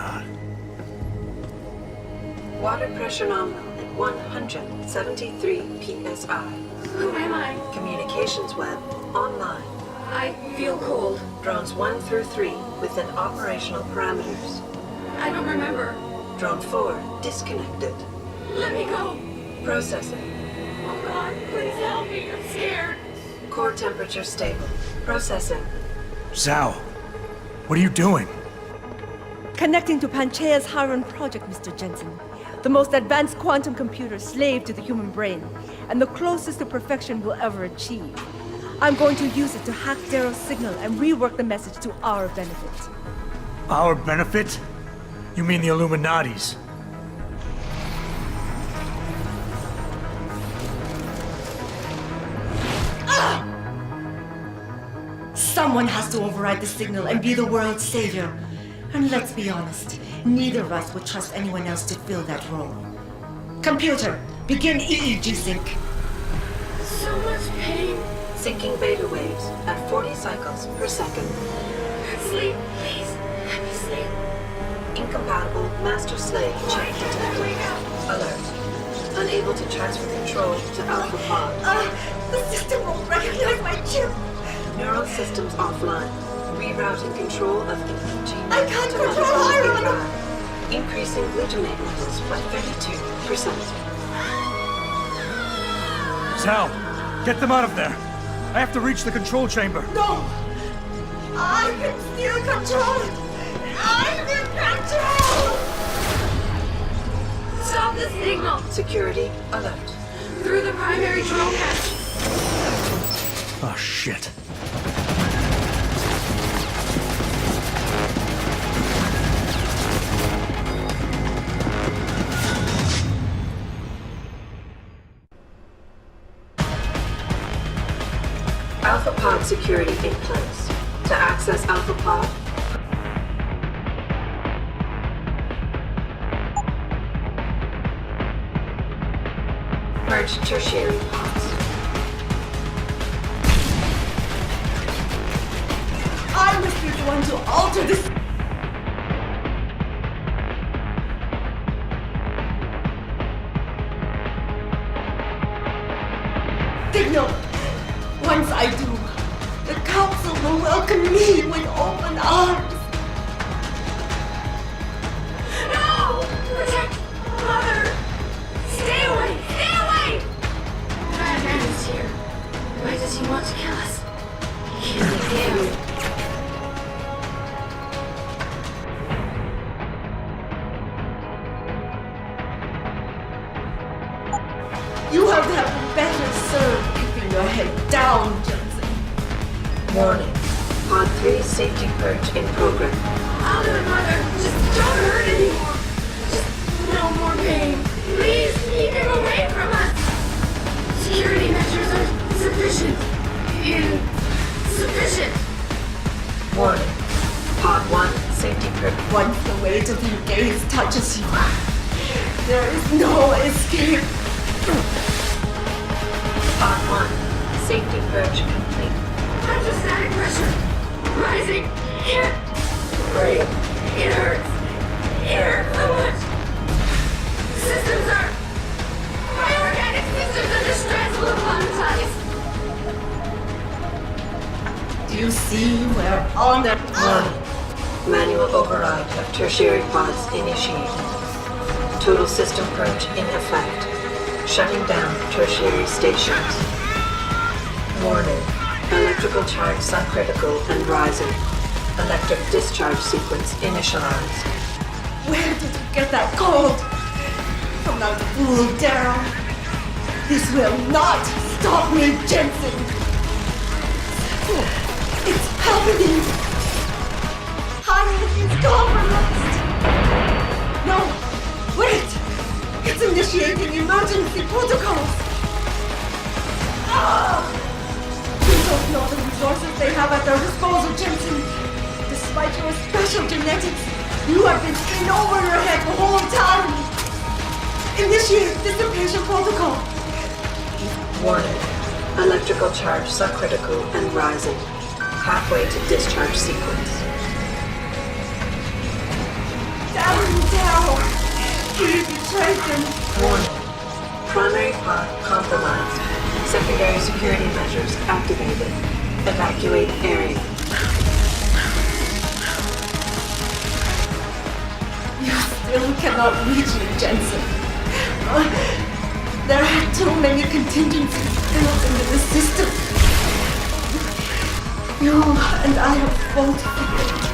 God. Water pressure nominal at 173 psi. Who am I? Communications web online. I feel cold. Drones 1 through 3 within operational parameters. I don't remember. Drone 4 disconnected. Let me go. Processing. Oh God, please help me. I'm scared. Core temperature stable. Processing. Zhao, what are you doing? Connecting to Panchaea's Haron project, Mr. Jensen. The most advanced quantum computer slave to the human brain, and the closest to perfection we'll ever achieve. I'm going to use it to hack Darrow's signal and rework the message to our benefit. Our benefit? You mean the Illuminati's? Someone has to override the signal and be the world's savior. And let's be honest, neither of us would trust anyone else to fill that role. Computer, begin EEG sync. So much pain. Syncing beta waves at 40 cycles per second. Sleep, please. Let me sleep. Incompatible master-slave chain detected. Alert. Unable to transfer control to Alpha Pod. The system won't recognize my chip. Neural systems offline. Rerouting control of EEG. I can't control Iron! Increasing glutamate levels by 32%. Zhao, get them out of there. I have to reach the control chamber. No! I can still control it! I'm in control! Stop the signal. Security alert. Through the primary drone hatch. Oh, shit. Alpha Pod security in place. To access Alpha Pod, merge tertiary pods. I must be the one to alter this. Signal! Once I do, the Council will welcome me with open arms. No! Protect Mother! Stay away! Stay away! Bad man is here. Why does he want to kill us? He can't be damned. You have to have better served keeping your head down, Jensen. Warning. Pod 3 safety purge in program. I'll do it, Mother. Just don't hurt anymore. Just no more pain. Please keep him away from us. Security measures are sufficient. Insufficient. Warning. Pod 1 safety purge. Once the weight of your gaze touches you, there is no escape. Pod 1 safety purge complete. Hydrostatic pressure. Rising. Can't breathe. It hurts. It hurts so much. Systems are... My organic systems under stress will apologize. Do you see we're on the... Warning. Manual override of tertiary pods initiated. Total system purge in effect. Shutting down tertiary stations. Warning. Electrical charge subcritical and rising. Electric discharge sequence initialized. Where did you get that cold? From that fool, Darrow. This will not stop me, Jensen. It's happening. Hyrule is compromised. No, wait. It's initiating emergency protocols. You don't know the resources they have at their disposal, Jensen. Despite your special genetics, you have been in over your head the whole time. Initiate dissipation protocol. Warning. Electrical charge subcritical and rising. Halfway to discharge sequence. He betrayed them. Warning. Primary pod compromised. Secondary security measures activated. Evacuate area. You still cannot reach me, Jensen. There are too many contingencies built into the system. You and I have fought together.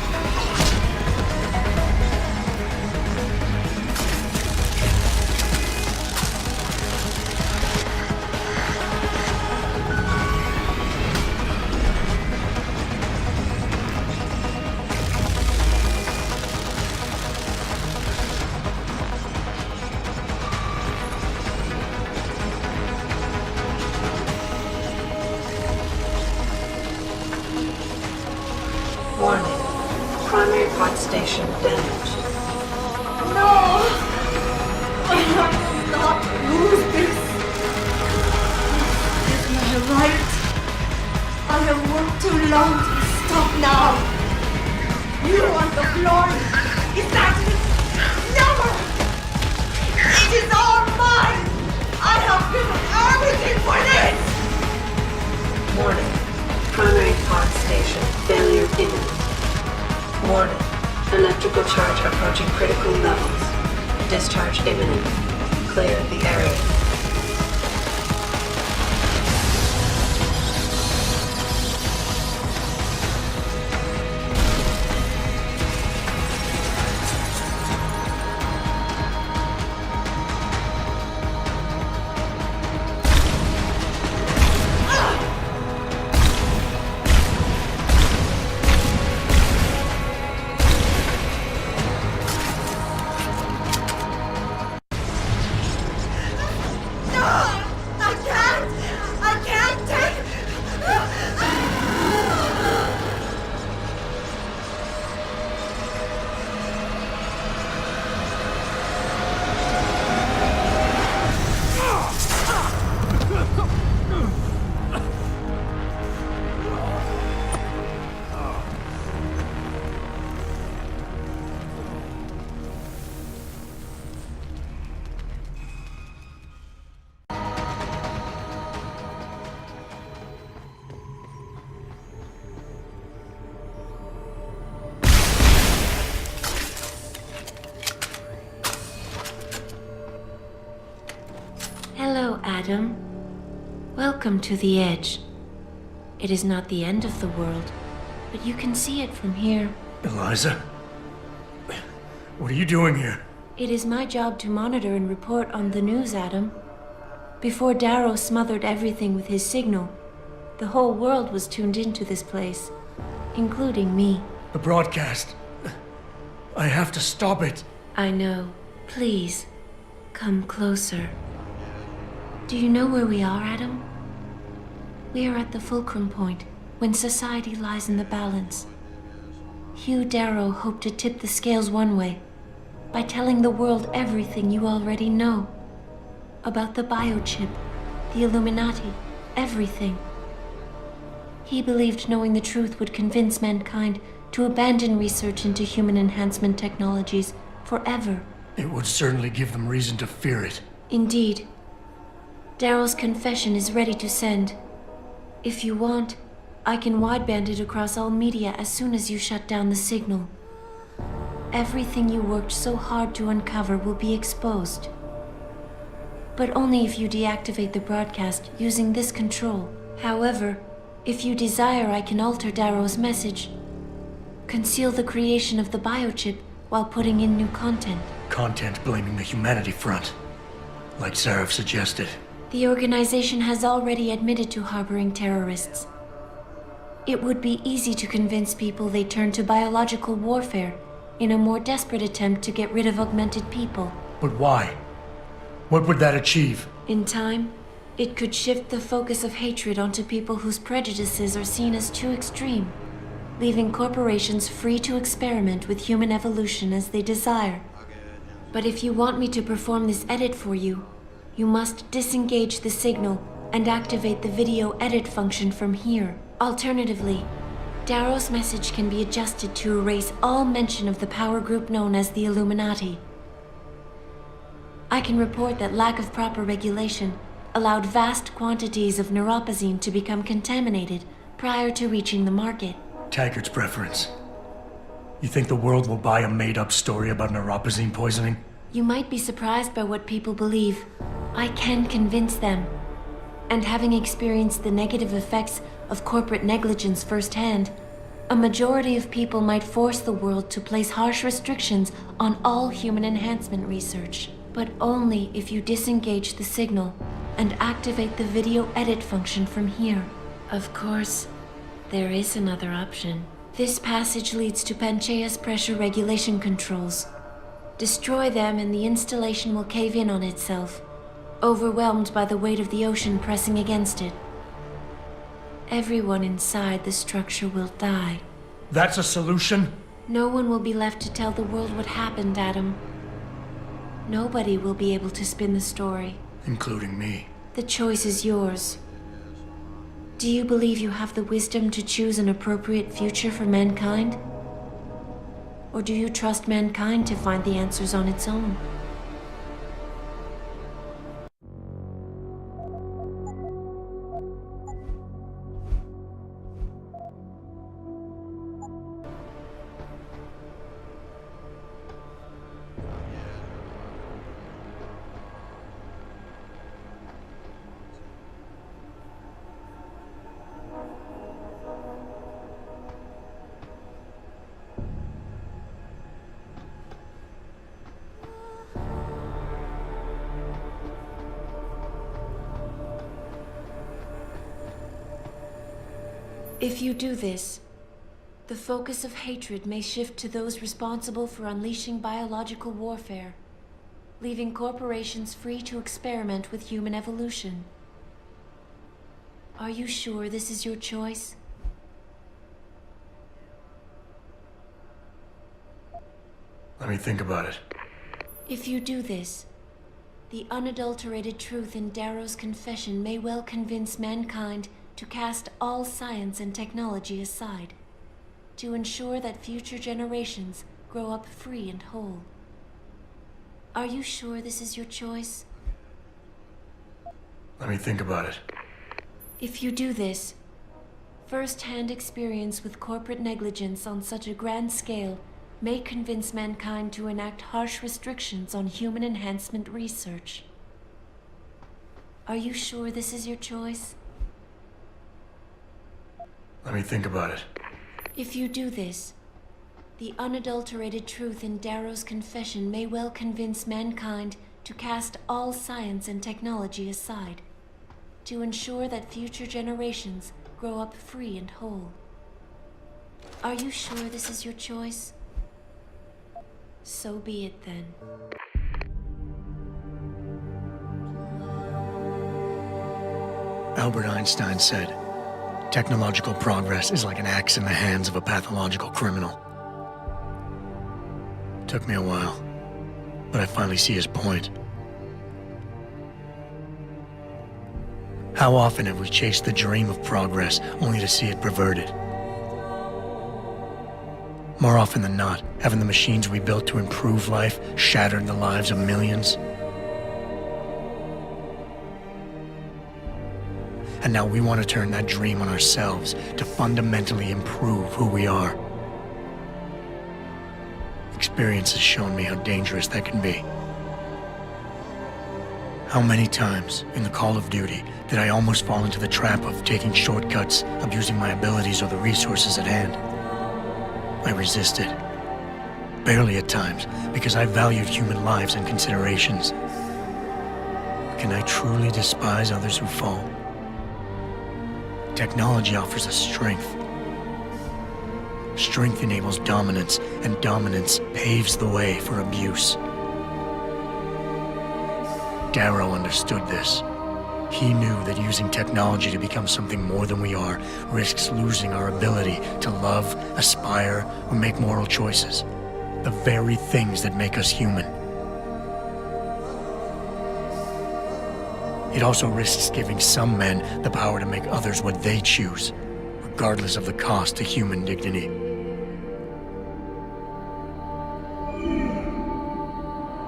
Warning. Primary pod station damaged. No! I have not lose this. It's my right. I have worked too long to stop now. You want the glory. Is that it? Never! It is all mine! I have given everything for this! Warning. Primary pod station failure imminent. Warning. Electrical charge approaching critical levels. Discharge imminent. Clear the area. I can't take... Hello, Adam. Welcome to the Edge. It is not the end of the world, but you can see it from here. Eliza? What are you doing here? It is my job to monitor and report on the news, Adam. Before Darrow smothered everything with his signal, the whole world was tuned into this place, including me. The broadcast. I have to stop it. I know. Please, come closer. Do you know where we are, Adam? We are at the fulcrum point, when society lies in the balance. Hugh Darrow hoped to tip the scales one way, by telling the world everything you already know. About the biochip, the Illuminati, everything. He believed knowing the truth would convince mankind to abandon research into human enhancement technologies forever. It would certainly give them reason to fear it. Indeed. Darrow's confession is ready to send. If you want, I can wideband it across all media as soon as you shut down the signal. Everything you worked so hard to uncover will be exposed. But only if you deactivate the broadcast using this control. However, if you desire, I can alter Darrow's message. Conceal the creation of the biochip while putting in new content. Content blaming the humanity front, like Sarah suggested. The organization has already admitted to harboring terrorists. It would be easy to convince people they turn to biological warfare in a more desperate attempt to get rid of augmented people. But why? What would that achieve? In time, it could shift the focus of hatred onto people whose prejudices are seen as too extreme, leaving corporations free to experiment with human evolution as they desire. But if you want me to perform this edit for you, you must disengage the signal and activate the video edit function from here. Alternatively, Darrow's message can be adjusted to erase all mention of the power group known as the Illuminati. I can report that lack of proper regulation allowed vast quantities of neuropozyne to become contaminated prior to reaching the market. Taggart's preference. You think the world will buy a made-up story about neuropozyne poisoning? You might be surprised by what people believe. I can convince them. And having experienced the negative effects of corporate negligence firsthand, a majority of people might force the world to place harsh restrictions on all human enhancement research. But only if you disengage the signal and activate the video edit function from here. Of course, there is another option. This passage leads to Panchaea's pressure regulation controls. Destroy them and the installation will cave in on itself, overwhelmed by the weight of the ocean pressing against it. Everyone inside the structure will die. That's a solution? No one will be left to tell the world what happened, Adam. Nobody will be able to spin the story. Including me. The choice is yours. Do you believe you have the wisdom to choose an appropriate future for mankind? Or do you trust mankind to find the answers on its own? If you do this, the focus of hatred may shift to those responsible for unleashing biological warfare, leaving corporations free to experiment with human evolution. Are you sure this is your choice? Let me think about it. If you do this, the unadulterated truth in Darrow's confession may well convince mankind to cast all science and technology aside, to ensure that future generations grow up free and whole. Are you sure this is your choice? Let me think about it. If you do this, first-hand experience with corporate negligence on such a grand scale may convince mankind to enact harsh restrictions on human enhancement research. Are you sure this is your choice? Let me think about it. If you do this, the unadulterated truth in Darrow's confession may well convince mankind to cast all science and technology aside, to ensure that future generations grow up free and whole. Are you sure this is your choice? So be it then. Albert Einstein said, technological progress is like an axe in the hands of a pathological criminal. Took me a while, but I finally see his point. How often have we chased the dream of progress only to see it perverted? More often than not, haven't the machines we built to improve life shattered the lives of millions? And now we want to turn that dream on ourselves to fundamentally improve who we are. Experience has shown me how dangerous that can be. How many times in the Call of Duty did I almost fall into the trap of taking shortcuts, abusing my abilities or the resources at hand? I resisted. Barely at times, because I valued human lives and considerations. Can I truly despise others who fall? Technology offers us strength. Strength enables dominance, and dominance paves the way for abuse. Darrow understood this. He knew that using technology to become something more than we are risks losing our ability to love, aspire, or make moral choices. The very things that make us human. It also risks giving some men the power to make others what they choose, regardless of the cost to human dignity.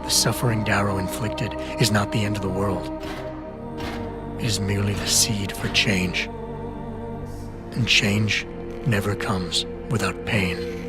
The suffering Darrow inflicted is not the end of the world. It is merely the seed for change. And change never comes without pain.